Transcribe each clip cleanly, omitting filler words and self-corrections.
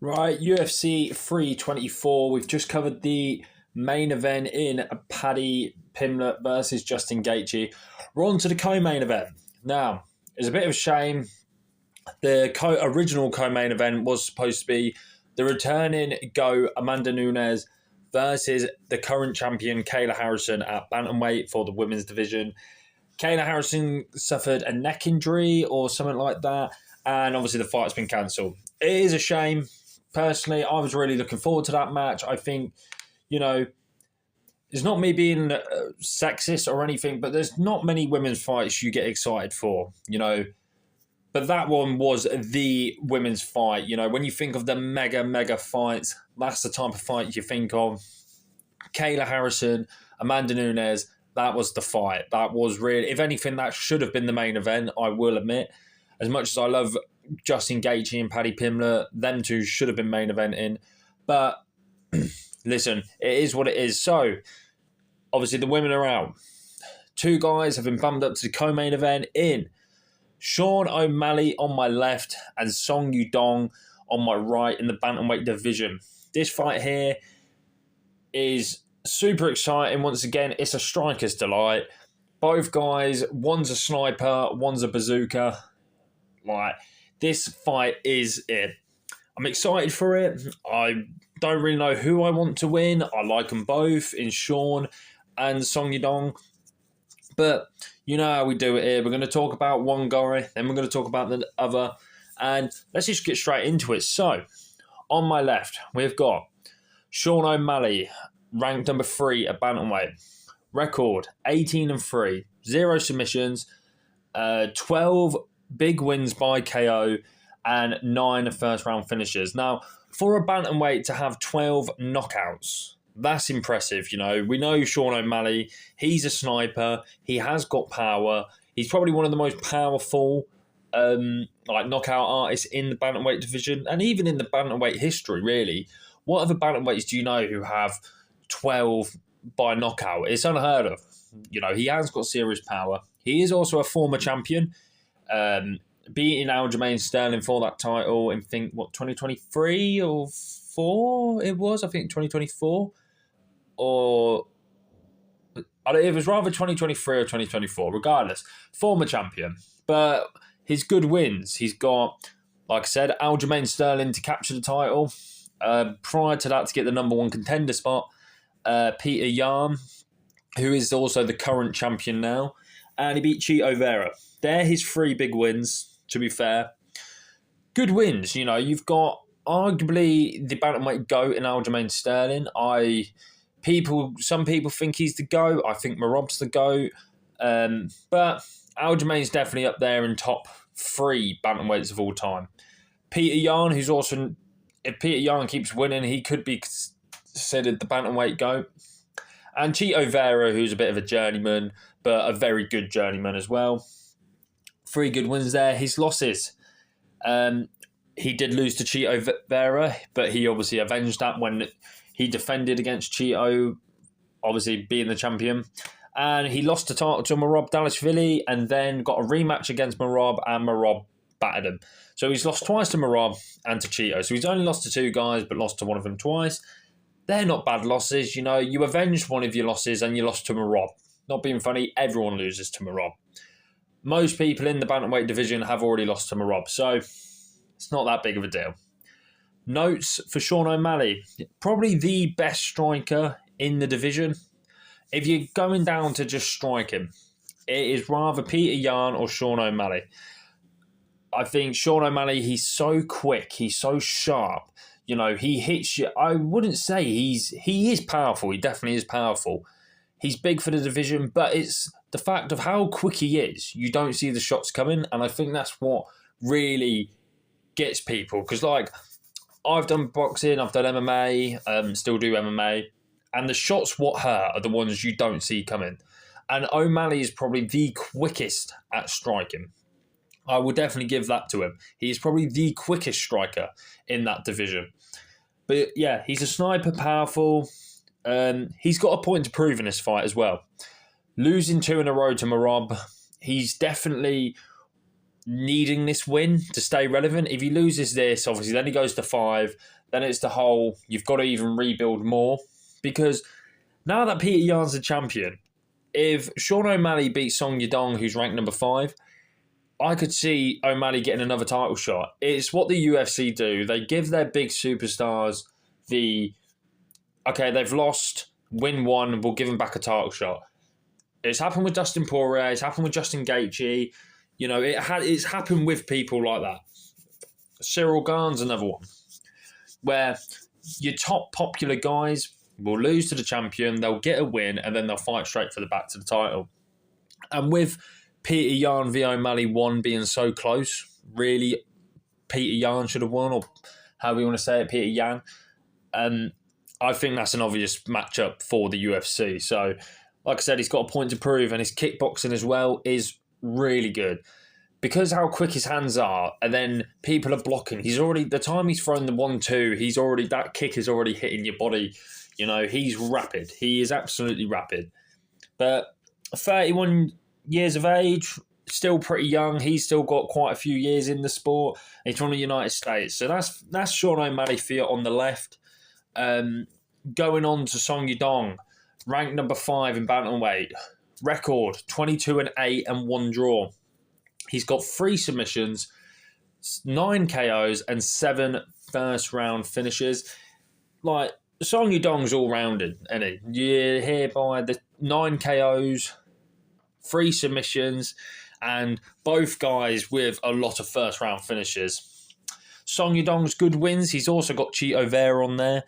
Right, UFC 324. We've just covered the main event in Paddy Pimblett versus Justin Gaethje. We're on to the co-main event. Now, it's a bit of a shame. The original co-main event was supposed to be the returning GOAT Amanda Nunes versus the current champion Kayla Harrison at bantamweight for the women's division. Kayla Harrison suffered a neck injury or something like that, and obviously the fight's been cancelled. It is a shame. Personally, I was really looking forward to that match. I think, it's not me being sexist or anything, but there's not many women's fights you get excited for, But that one was the women's fight. When you think of the mega fights, that's the type of fight you think of. Kayla Harrison, Amanda Nunes, that was the fight. That was really, if anything, that should have been the main event, I will admit. As much as I love Justin Gaethje and Paddy Pimblett, them two should have been main eventing. But listen, it is what it is. So, obviously the women are out. Two guys have been bumped up to the co-main event in Sean O'Malley on my left and Song Yadong on my right in the bantamweight division. This fight here is super exciting. Once again, it's a striker's delight. Both guys, one's a sniper, one's a bazooka. This fight is it. I'm excited for it. I don't really know who I want to win. I like them both in Sean and Song Yadong. But you know how we do it here. We're going to talk about one guy, then we're going to talk about the other. And let's just get straight into it. So, on my left, we've got Sean O'Malley, ranked number 3 at bantamweight. Record, 18-3, 0 submissions, 12 big wins by KO, and 9 first-round finishes. Now, for a bantamweight to have 12 knockouts, that's impressive. We know Sean O'Malley. He's a sniper. He has got power. He's probably one of the most powerful knockout artists in the bantamweight division, and even in the bantamweight history, really. What other bantamweights do you know who have 12 by knockout? It's unheard of. He has got serious power. He is also a former champion, beating Aljamain Sterling for that title in, 2023 or 4 it was? I think 2024. Or it was rather 2023 or 2024. Regardless, former champion. But his good wins, he's got, like I said, Aljamain Sterling to capture the title. Prior to that, to get the number 1 contender spot, Peter Yan, who is also the current champion now. And he beat Chito Vera. They're his 3 big wins, to be fair. Good wins. You've got arguably the bantamweight GOAT in Aljamain Sterling. Some people think he's the GOAT. I think Merab's the GOAT. But Aljamain's definitely up there in top 3 bantamweights of all time. Peter Yan, who's also, if Peter Yan keeps winning, he could be considered the bantamweight GOAT. And Chito Vera, who's a bit of a journeyman, but a very good journeyman as well. 3 good wins there. His losses. He did lose to Chito Vera, but he obviously avenged that when he defended against Chito, obviously being the champion. And he lost the title to Merab Dvalishvili and then got a rematch against Merab, and Merab battered him. So he's lost twice to Merab and to Chito. So he's only lost to 2 guys, but lost to one of them twice. They're not bad losses. You avenged one of your losses and you lost to Merab. Not being funny, everyone loses to Merab. Most people in the bantamweight division have already lost to Merab, so it's not that big of a deal. Notes for Sean O'Malley. Probably the best striker in the division. If you're going down to just striking, it is rather Peter Yan or Sean O'Malley. I think Sean O'Malley, he's so quick, he's so sharp. He hits you. I wouldn't say he is powerful. He definitely is powerful. He's big for the division, but it's the fact of how quick he is. You don't see the shots coming, and I think that's what really gets people. Because, I've done boxing, I've done MMA, still do MMA, and the shots what hurt are the ones you don't see coming. And O'Malley is probably the quickest at striking. I will definitely give that to him. He is probably the quickest striker in that division. But yeah, he's a sniper, powerful. He's got a point to prove in this fight as well. Losing 2 in a row to Merab, he's definitely needing this win to stay relevant. If he loses this, obviously, then he goes to 5. Then it's the whole, you've got to even rebuild more. Because now that Peter Yan's the champion, if Sean O'Malley beats Song Yadong, who's ranked number 5, I could see O'Malley getting another title shot. It's what the UFC do. They give their big superstars okay, they've lost, win one, we'll give them back a title shot. It's happened with Dustin Poirier. It's happened with Justin Gaethje. You know, it's happened with people like that. Cyril Gane's another one, where your top popular guys will lose to the champion, they'll get a win, and then they'll fight straight for the back to the title. And with Peter Yan v O'Malley 1 being so close, really, Peter Yan should have won, or however you want to say it, Peter Yan. I think that's an obvious matchup for the UFC. So, like I said, he's got a point to prove, and his kickboxing as well is really good. Because how quick his hands are, and then people are blocking. The time he's thrown the 1-2, that kick is already hitting your body. You know, he's rapid. He is absolutely rapid. But 31 years of age, still pretty young. He's still got quite a few years in the sport. He's from the United States. So that's Sean O'Malley Fiat on the left. Going on to Song Yadong, ranked number 5 in bantamweight. Record 22-8 and 1 draw. He's got 3 submissions, 9 KOs, and 7 first-round finishes. Like, Song Yadong's all-rounded, isn't he? You're here by the 9 KOs, 3 submissions, and both guys with a lot of first-round finishes. Song Yadong's good wins. He's also got Chito Vera on there.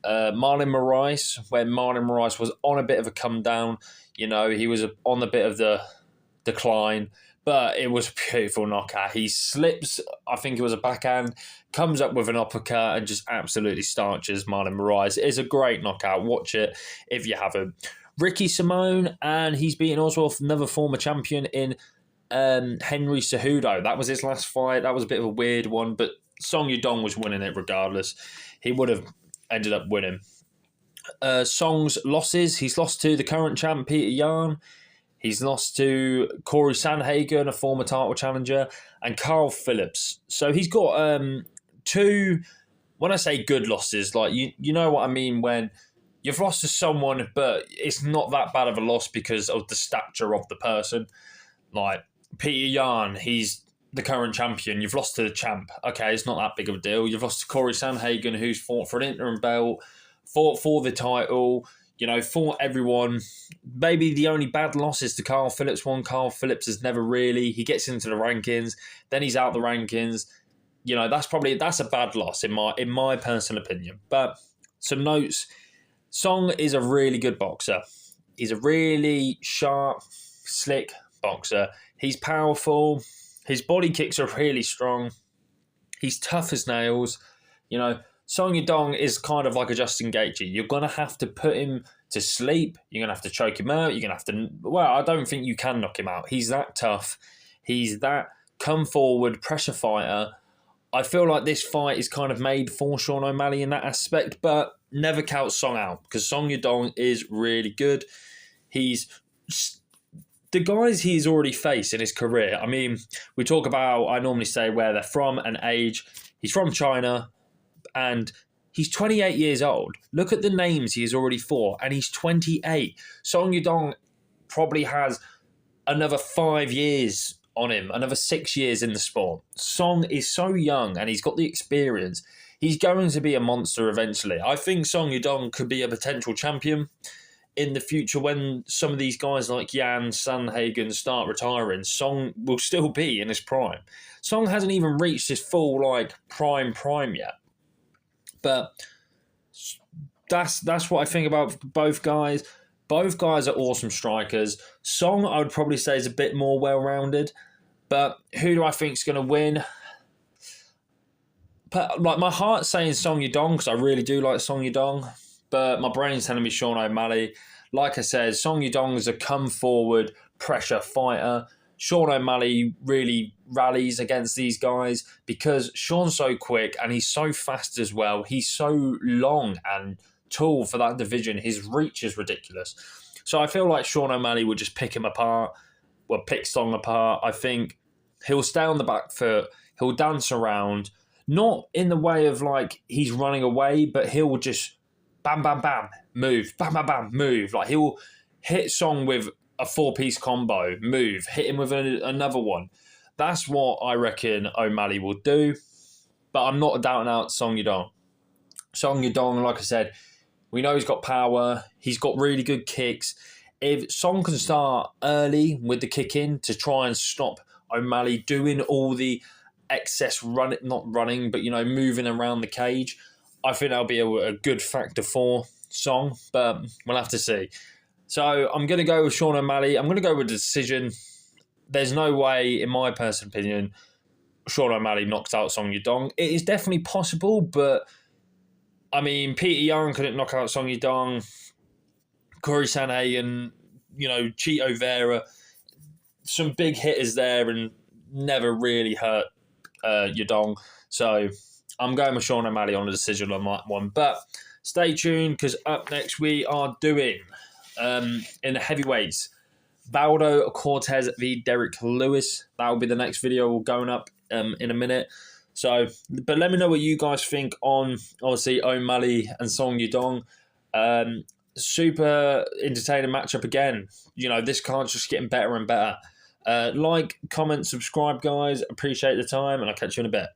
Marlon Moraes, where Marlon Moraes was on a bit of a come-down. You know, he was on a bit of the decline. But it was a beautiful knockout. He slips, I think it was a backhand, comes up with an uppercut and just absolutely starches Marlon Moraes. It's a great knockout. Watch it if you haven't. Ricky Simone, and he's beaten also another former champion in Henry Cejudo. That was his last fight. That was a bit of a weird one, but Song Yadong was winning it regardless. He would have ended up winning. Song's losses. He's lost to the current champ, Peter Yan. He's lost to Corey Sandhagen, a former title challenger, and Carl Phillips. So he's got 2, when I say good losses, like you know what I mean when you've lost to someone, but it's not that bad of a loss because of the stature of the person. Like Peter Yan, he's the current champion. You've lost to the champ. Okay, it's not that big of a deal. You've lost to Corey Sandhagen, who's fought for an interim belt, fought for the title, you know, fought everyone. Maybe the only bad loss is to Carl Phillips one. Carl Phillips has never really, he gets into the rankings, then he's out the rankings. You know, that's a bad loss in my personal opinion. But some notes. Song is a really good boxer. He's a really sharp, slick boxer. He's powerful. His body kicks are really strong. He's tough as nails. You know, Song Yadong is kind of like a Justin Gaethje. You're going to have to put him to sleep. You're going to have to choke him out. You're going to have to... Well, I don't think you can knock him out. He's that tough. He's that come-forward pressure fighter. I feel like this fight is kind of made for Sean O'Malley in that aspect, but never count Song out because Song Yadong is really good. He's... The guys he's already faced in his career, I mean, we talk about, I normally say where they're from and age. He's from China, and he's 28 years old. Look at the names he has already fought, and he's 28. Song Yadong probably has another 5 years on him, another 6 years in the sport. Song is so young, and he's got the experience. He's going to be a monster eventually. I think Song Yadong could be a potential champion in the future when some of these guys like Yan, Sandhagen start retiring. Song will still be in his prime. Song hasn't even reached his full prime yet. But that's what I think about both guys. Both guys are awesome strikers. Song, I would probably say, is a bit more well-rounded. But who do I think is going to win? But like my heart's saying Song Yadong because I really do like Song Yadong. But my brain's telling me Sean O'Malley. Like I said, Song Yadong is a come-forward pressure fighter. Sean O'Malley really rallies against these guys because Sean's so quick and he's so fast as well. He's so long and tall for that division. His reach is ridiculous. So I feel like Sean O'Malley would just pick him apart, pick Song apart. I think He'll stay on the back foot. He'll dance around, not in the way of like he's running away, but he'll just bam, bam, bam, move, bam, bam, bam, move. Like he'll hit Song with a 4-piece combo, move, hit him with another one. That's what I reckon O'Malley will do. But I'm not doubting out Song Yadong. Song Yadong, like I said, we know he's got power. He's got really good kicks. If Song can start early with the kick in to try and stop O'Malley doing all the excess not running, but, moving around the cage, I think that'll be a good factor for Song, but we'll have to see. So I'm going to go with Sean O'Malley. I'm going to go with a decision. There's no way, in my personal opinion, Sean O'Malley knocks out Song Yadong. It is definitely possible, but I mean, Peter Young couldn't knock out Song Yadong. Corey Sanhagen, Chito Vera, some big hitters there and never really hurt Yadong. So I'm going with Sean O'Malley on a decision on that one. But stay tuned, because up next we are doing, in the heavyweights, Valdo Cortez v Derek Lewis. That will be the next video going up in a minute. So, but let me know what you guys think on, obviously, O'Malley and Song Yadong. Super entertaining matchup again. This card's just getting better and better. Like, comment, subscribe, guys. Appreciate the time, and I'll catch you in a bit.